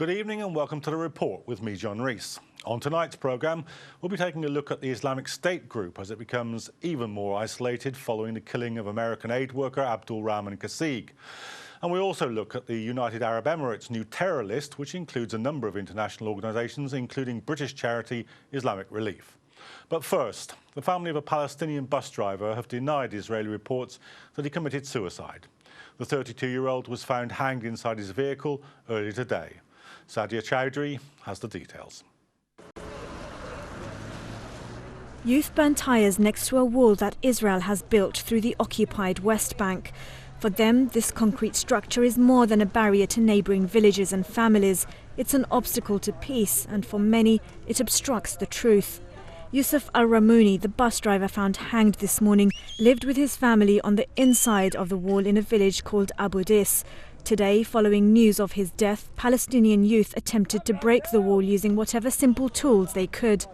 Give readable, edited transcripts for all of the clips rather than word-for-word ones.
Good evening and welcome to The Report with me, John Rees. On tonight's programme, we'll be taking a look at the Islamic State group as it becomes even more isolated following the killing of American aid worker Abdul Rahman Kasig. And we also look at the United Arab Emirates' new terror list, which includes a number of international organisations, including British charity Islamic Relief. But first, the family of a Palestinian bus driver have denied Israeli reports that he committed suicide. The 32-year-old was found hanged inside his vehicle earlier today. Sadiya Chowdhury has the details. Youth burn tyres next to a wall that Israel has built through the occupied West Bank. For them, this concrete structure is more than a barrier to neighbouring villages and families. It's an obstacle to peace, and for many, it obstructs the truth. Yusuf al-Ramouni, the bus driver found hanged this morning, lived with his family on the inside of the wall in a village called Abu Dis. Today, following news of his death, Palestinian youth attempted to break the wall using whatever simple tools they could.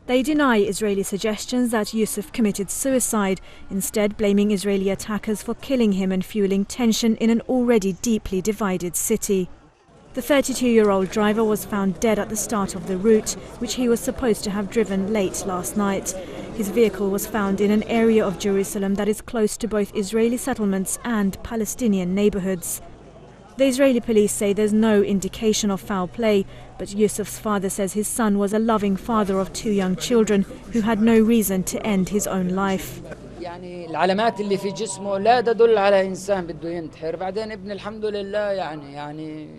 They deny Israeli suggestions that Yusuf committed suicide, instead blaming Israeli attackers for killing him and fueling tension in an already deeply divided city. The 32-year-old driver was found dead at the start of the route, which he was supposed to have driven late last night. His vehicle was found in an area of Jerusalem that is close to both Israeli settlements and Palestinian neighbourhoods. The Israeli police say there's no indication of foul play, but Yusuf's father says his son was a loving father of two young children who had no reason to end his own life. يعني العلامات اللي في جسمه لا تدل على إنسان بده ينتحر. بعدين ابن الحمد لله يعني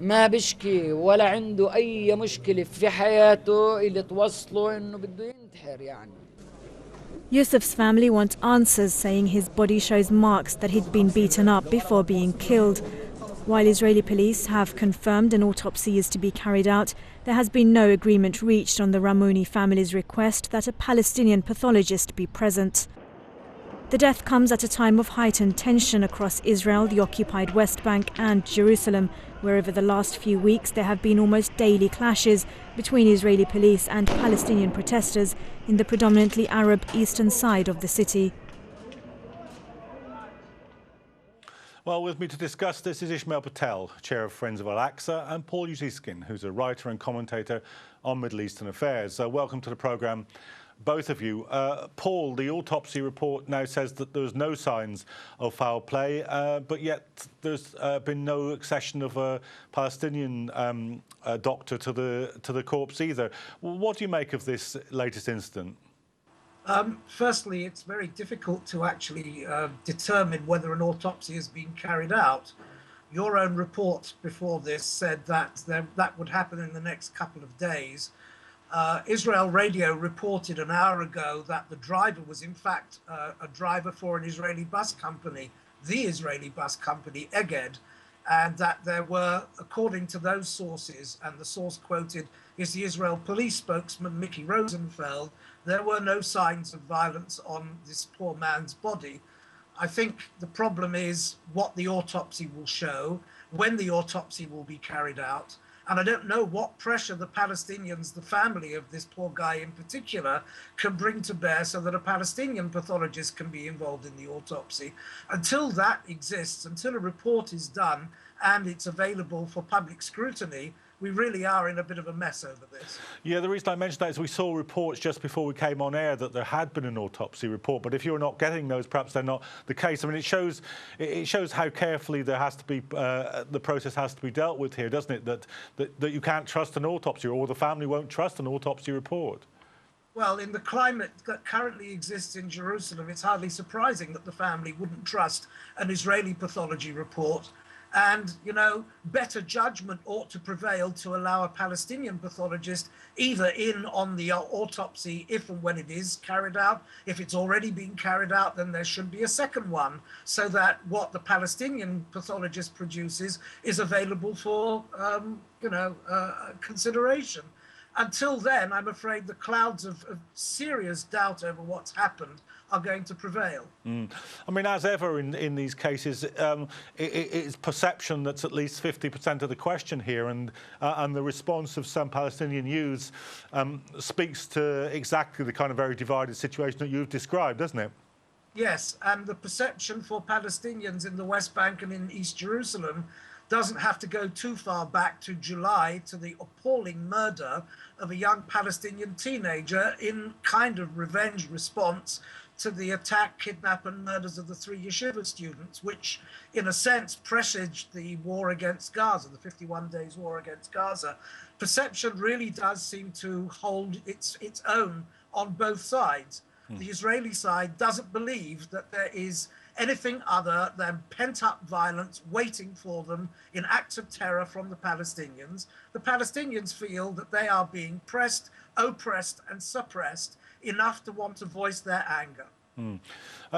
ما بشكي ولا عنده أي مشكلة في حياته اللي توصله إنه بده ينتحر يعني. Yusuf's family want answers, saying his body shows marks that he'd been beaten up before being killed. While Israeli police have confirmed an autopsy is to be carried out, there has been no agreement reached on the Ramouni family's request that a Palestinian pathologist be present. The death comes at a time of heightened tension across Israel, the occupied West Bank and Jerusalem, where over the last few weeks there have been almost daily clashes between Israeli police and Palestinian protesters in the predominantly Arab eastern side of the city. Well, with me to discuss this is Ismail Patel, chair of Friends of Al Aqsa, and Paul Usiskin, who's a writer and commentator on Middle Eastern affairs. Welcome to the programme, both of you. Paul, the autopsy report now says that there's no signs of foul play, but yet there's been no accession of a Palestinian doctor to the corpse either. What do you make of this latest incident? Firstly, it's very difficult to actually determine whether an autopsy has been carried out. Your own report before this said that that would happen in the next couple of days. Israel Radio reported an hour ago that the driver was in fact a driver for an Israeli bus company, the Israeli bus company Eged, and that there were, according to those sources, and the source quoted is the Israel police spokesman Mickey Rosenfeld, there were no signs of violence on this poor man's body. I think the problem is what the autopsy will show, when the autopsy will be carried out. And I don't know what pressure the Palestinians, the family of this poor guy in particular, can bring to bear so that a Palestinian pathologist can be involved in the autopsy. Until that exists, until a report is done and it's available for public scrutiny, we really are in a bit of a mess over this. Yeah, the reason I mentioned that is we saw reports just before we came on air that there had been an autopsy report, but if you're not getting those, perhaps they're not the case. I mean, it shows how carefully there has to be the process has to be dealt with here, doesn't it? That you can't trust an autopsy, or the family won't trust an autopsy report. Well, in the climate that currently exists in Jerusalem, it's hardly surprising that the family wouldn't trust an Israeli pathology report. And, you know, better judgment ought to prevail to allow a Palestinian pathologist either in on the autopsy if and when it is carried out. If it's already been carried out, then there should be a second one so that what the Palestinian pathologist produces is available for, consideration. Until then, I'm afraid the clouds of serious doubt over what's happened are going to prevail. I mean, as ever in these cases, it's perception that's at least 50% of the question here, and the response of some Palestinian youths speaks to exactly the kind of very divided situation that you've described, doesn't it? Yes, and the perception for Palestinians in the West Bank and in East Jerusalem doesn't have to go too far back to July, to the appalling murder of a young Palestinian teenager in kind of revenge response to the attack, kidnap and murders of the 3 yeshiva students, which in a sense presaged the war against Gaza, the 51 days war against Gaza. Perception really does seem to hold its own on both sides. The Israeli side doesn't believe that there is anything other than pent-up violence waiting for them in acts of terror from the Palestinians. The Palestinians feel that they are being pressed, oppressed and suppressed enough to want to voice their anger.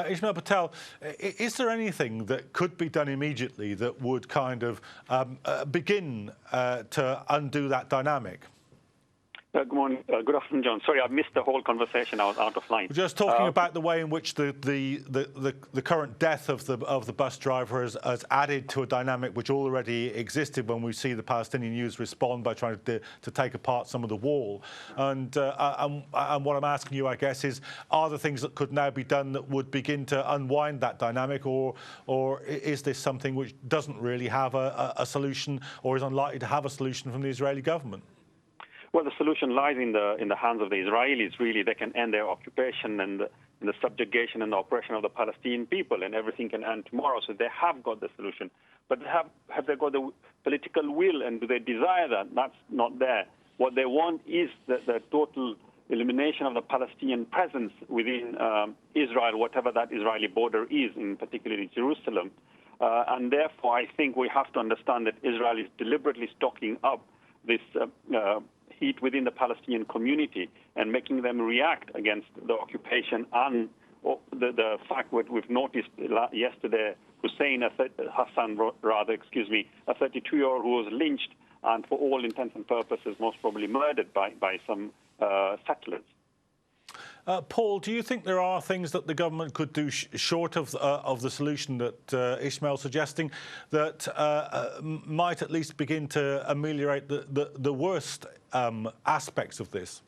Ismail Patel, is there anything that could be done immediately that would kind of begin to undo that dynamic? Good morning. Good afternoon, John. Sorry, I missed the whole conversation. I was out of line. We're just talking about the way in which the current death of the bus driver has added to a dynamic which already existed when we see the Palestinian youth respond by trying to take apart some of the wall. And what I'm asking you, I guess, is are there things that could now be done that would begin to unwind that dynamic, or is this something which doesn't really have a solution, or is unlikely to have a solution from the Israeli government? Well, the solution lies in the hands of the Israelis. Really, they can end their occupation and the subjugation and the oppression of the Palestinian people, and everything can end tomorrow. So they have got the solution. But have they got the political will, and do they desire that? That's not there. What they want is the total elimination of the Palestinian presence within Israel, whatever that Israeli border is, in particularly Jerusalem. And therefore, I think we have to understand that Israel is deliberately stocking up this heat within the Palestinian community and making them react against the occupation and the fact that we've noticed yesterday, Hussein, a 32-year-old who was lynched and for all intents and purposes most probably murdered by some settlers. Paul, do you think there are things that the government could do short of the solution that Ismail's suggesting that might at least begin to ameliorate the worst aspects of this?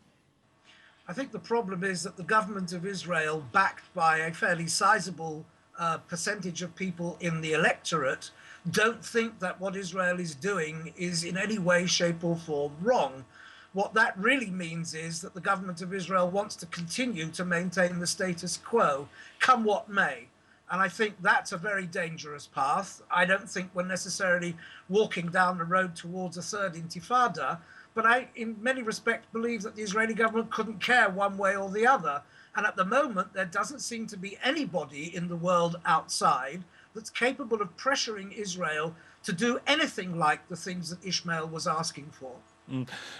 I think the problem is that the government of Israel, backed by a fairly sizable percentage of people in the electorate, don't think that what Israel is doing is in any way, shape or form wrong. What that really means is that the government of Israel wants to continue to maintain the status quo, come what may. And I think that's a very dangerous path. I don't think we're necessarily walking down the road towards a third intifada, but I, in many respects, believe that the Israeli government couldn't care one way or the other. And at the moment, there doesn't seem to be anybody in the world outside that's capable of pressuring Israel to do anything like the things that Ismail was asking for.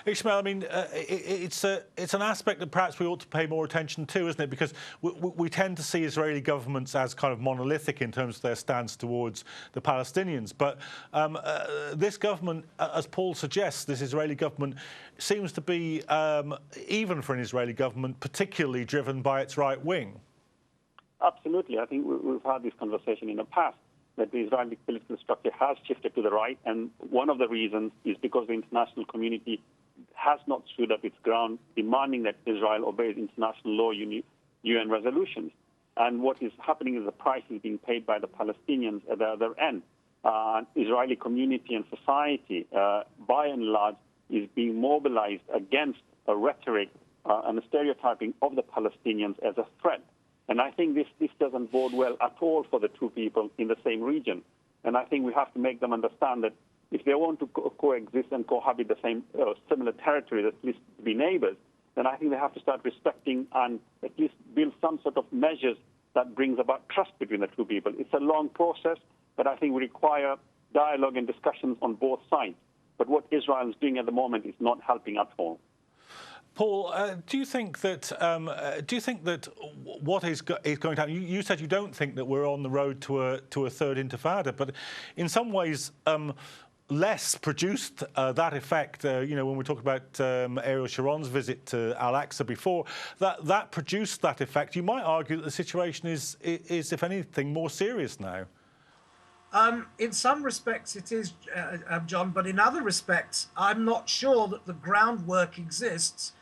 Ismail, I mean, it's an aspect that perhaps we ought to pay more attention to, isn't it? Because we tend to see Israeli governments as kind of monolithic in terms of their stance towards the Palestinians. But this government, as Paul suggests, this Israeli government seems to be, even for an Israeli government, particularly driven by its right wing. Absolutely. I think we've had this conversation in the past, that the Israeli political structure has shifted to the right, and one of the reasons is because the international community has not stood up its ground, demanding that Israel obeys international law, UN resolutions. And what is happening is the price is being paid by the Palestinians at the other end. Israeli community and society, by and large, is being mobilized against a rhetoric and a stereotyping of the Palestinians as a threat. And I think this doesn't bode well at all for the two people in the same region. And I think we have to make them understand that if they want to coexist and cohabit the same similar territories, at least be neighbors, then I think they have to start respecting and at least build some sort of measures that brings about trust between the two people. It's a long process, but I think we require dialogue and discussions on both sides. But what Israel is doing at the moment is not helping at all. Paul, do you think that what is going to happen? You said you don't think that we're on the road to a third intifada, but in some ways, less produced that effect. You know, when we talk about Ariel Sharon's visit to Al Aqsa before, that produced that effect. You might argue that the situation is if anything, more serious now. In some respects it is, John, but in other respects, I'm not sure that the groundwork exists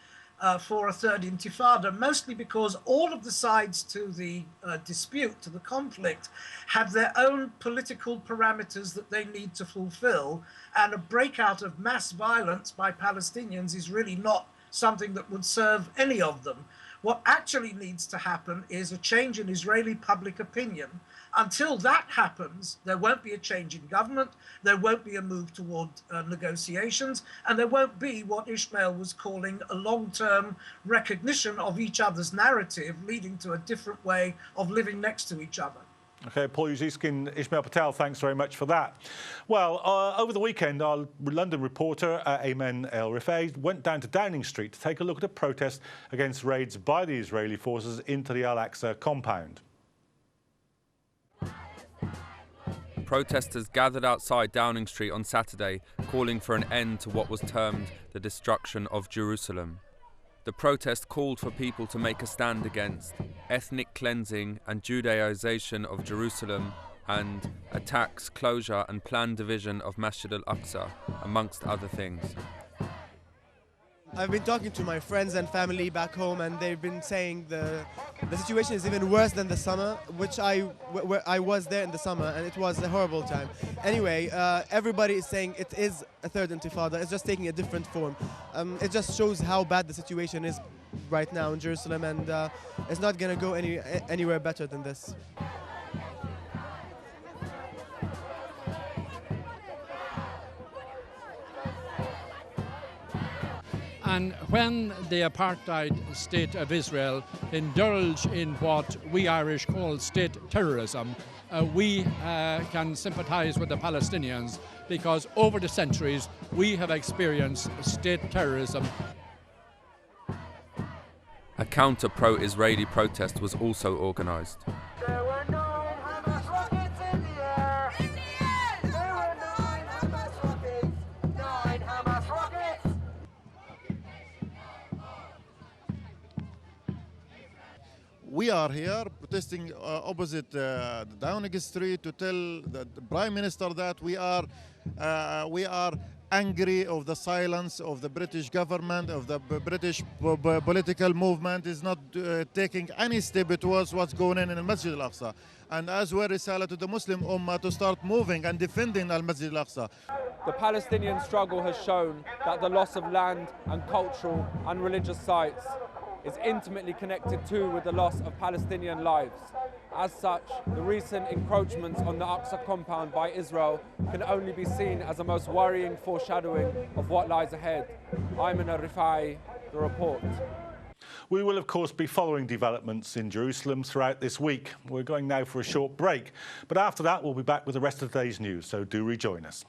for a third intifada, mostly because all of the sides to the dispute, to the conflict, have their own political parameters that they need to fulfill, and a breakout of mass violence by Palestinians is really not something that would serve any of them. What actually needs to happen is a change in Israeli public opinion. Until that happens, there won't be a change in government, there won't be a move toward negotiations, and there won't be what Ismail was calling a long-term recognition of each other's narrative, leading to a different way of living next to each other. OK, Paul Usiskin, Ismail Patel, thanks very much for that. Well, over the weekend, our London reporter, Ayman El-Rifai, went down to Downing Street to take a look at a protest against raids by the Israeli forces into the Al Aqsa compound. Protesters gathered outside Downing Street on Saturday, calling for an end to what was termed the destruction of Jerusalem. The protest called for people to make a stand against ethnic cleansing and Judaization of Jerusalem and attacks, closure and planned division of Masjid Al Aqsa, amongst other things. I've been talking to my friends and family back home, and they've been saying the situation is even worse than the summer, which I was there in the summer, and it was a horrible time. Anyway, everybody is saying it is a third intifada. It's just taking a different form. It just shows how bad the situation is right now in Jerusalem, and it's not going to go anywhere better than this. And when the apartheid state of Israel indulge in what we Irish call state terrorism, we can sympathise with the Palestinians, because over the centuries we have experienced state terrorism. A counter pro-Israeli protest was also organised. We are here protesting opposite the Downing Street to tell the Prime Minister that we are angry of the silence of the British government, of the British political movement is not taking any step towards what's going on in Masjid Al Aqsa. And as well, risala to the Muslim Ummah to start moving and defending Al Masjid Al Aqsa. The Palestinian struggle has shown that the loss of land and cultural and religious sites is intimately connected too with the loss of Palestinian lives. As such, the recent encroachments on the Aqsa compound by Israel can only be seen as a most worrying foreshadowing of what lies ahead. Ayman El-Rifai, The Report. We will, of course, be following developments in Jerusalem throughout this week. We're going now for a short break, but after that we'll be back with the rest of today's news, so do rejoin us.